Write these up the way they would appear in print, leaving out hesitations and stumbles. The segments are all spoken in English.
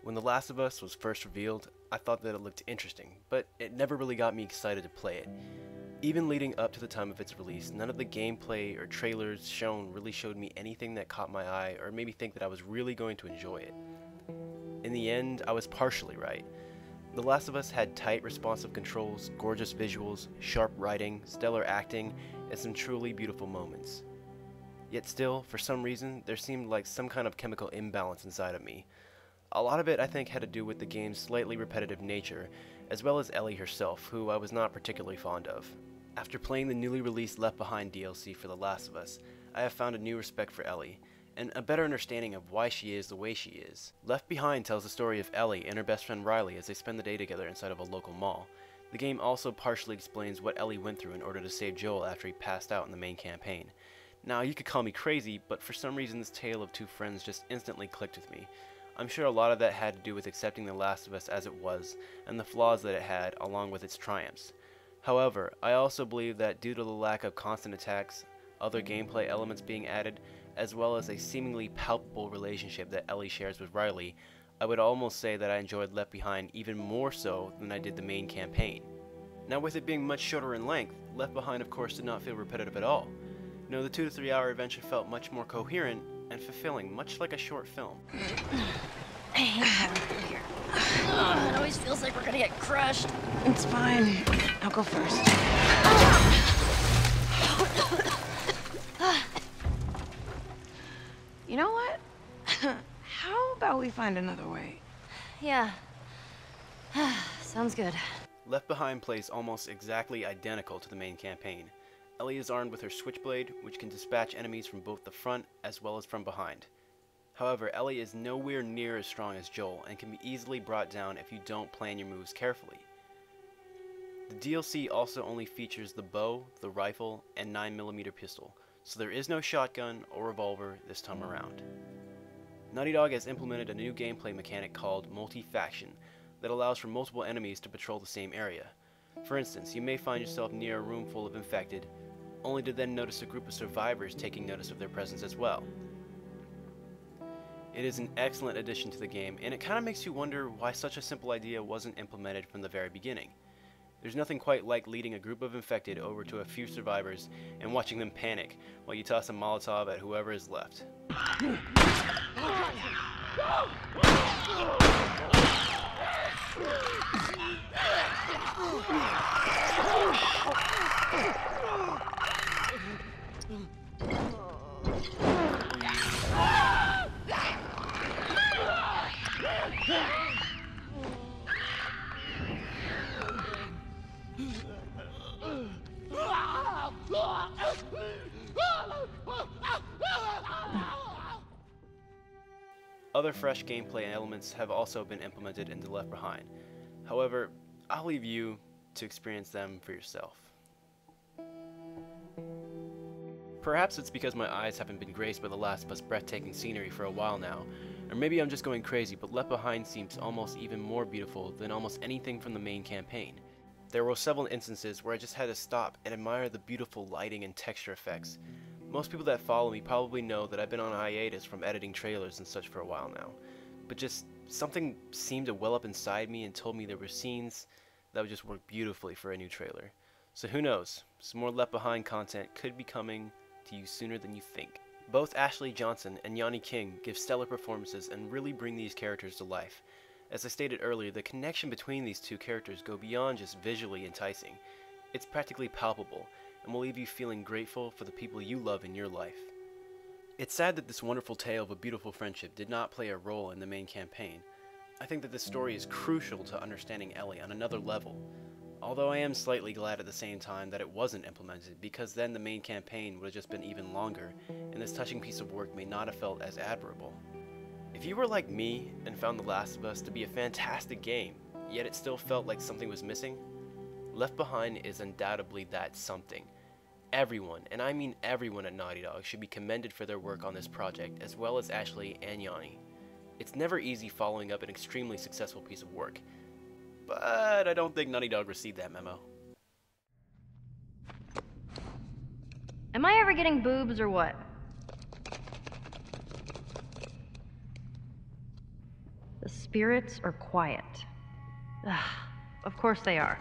When The Last of Us was first revealed, I thought that it looked interesting, but it never really got me excited to play it. Even leading up to the time of its release, none of the gameplay or trailers shown really showed me anything that caught my eye or made me think that I was really going to enjoy it. In the end, I was partially right. The Last of Us had tight, responsive controls, gorgeous visuals, sharp writing, stellar acting, and some truly beautiful moments. Yet still, for some reason, there seemed like some kind of chemical imbalance inside of me. A lot of it, I think, had to do with the game's slightly repetitive nature, as well as Ellie herself, who I was not particularly fond of. After playing the newly released Left Behind DLC for The Last of Us, I have found a new respect for Ellie, and a better understanding of why she is the way she is. Left Behind tells the story of Ellie and her best friend Riley as they spend the day together inside of a local mall. The game also partially explains what Ellie went through in order to save Joel after he passed out in the main campaign. Now, you could call me crazy, but for some reason this tale of two friends just instantly clicked with me. I'm sure a lot of that had to do with accepting The Last of Us as it was, and the flaws that it had, along with its triumphs. However, I also believe that due to the lack of constant attacks, other gameplay elements being added, as well as a seemingly palpable relationship that Ellie shares with Riley, I would almost say that I enjoyed Left Behind even more so than I did the main campaign. Now, with it being much shorter in length, Left Behind of course did not feel repetitive at all. No, the 2 to 3 hour adventure felt much more coherent and fulfilling, much like a short film. Here. It always feels like we're gonna get crushed. It's fine. I'll go first. You know what? How about we find another way? Yeah. Sounds good. Left Behind plays almost exactly identical to the main campaign. Ellie is armed with her switchblade, which can dispatch enemies from both the front as well as from behind. However, Ellie is nowhere near as strong as Joel and can be easily brought down if you don't plan your moves carefully. The DLC also only features the bow, the rifle, and 9mm pistol, so there is no shotgun or revolver this time around. Naughty Dog has implemented a new gameplay mechanic called multi-faction that allows for multiple enemies to patrol the same area. For instance, you may find yourself near a room full of infected, only to then notice a group of survivors taking notice of their presence as well. It is an excellent addition to the game, and it kind of makes you wonder why such a simple idea wasn't implemented from the very beginning. There's nothing quite like leading a group of infected over to a few survivors and watching them panic while you toss a Molotov at whoever is left. Other fresh gameplay elements have also been implemented into Left Behind. However, I'll leave you to experience them for yourself. Perhaps it's because my eyes haven't been graced by The Last of Us' breathtaking scenery for a while now, or maybe I'm just going crazy, but Left Behind seems almost even more beautiful than almost anything from the main campaign. There were several instances where I just had to stop and admire the beautiful lighting and texture effects. Most people that follow me probably know that I've been on a hiatus from editing trailers and such for a while now, but just something seemed to well up inside me and told me there were scenes that would just work beautifully for a new trailer. So who knows, some more Left Behind content could be coming to you sooner than you think. Both Ashley Johnson and Yanni King give stellar performances and really bring these characters to life. As I stated earlier, the connection between these two characters go beyond just visually enticing. It's practically palpable, and will leave you feeling grateful for the people you love in your life. It's sad that this wonderful tale of a beautiful friendship did not play a role in the main campaign. I think that this story is crucial to understanding Ellie on another level, although I am slightly glad at the same time that it wasn't implemented, because then the main campaign would have just been even longer, and this touching piece of work may not have felt as admirable. If you were like me and found The Last of Us to be a fantastic game, yet it still felt like something was missing, Left Behind is undoubtedly that something. Everyone, and I mean everyone at Naughty Dog, should be commended for their work on this project, as well as Ashley and Yanni. It's never easy following up an extremely successful piece of work, but I don't think Naughty Dog received that memo. Am I ever getting boobs or what? The spirits are quiet. Ugh, of course they are.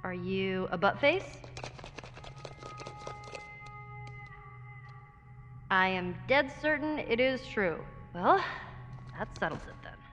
Are you a buttface? I am dead certain it is true. Well, that settles it then.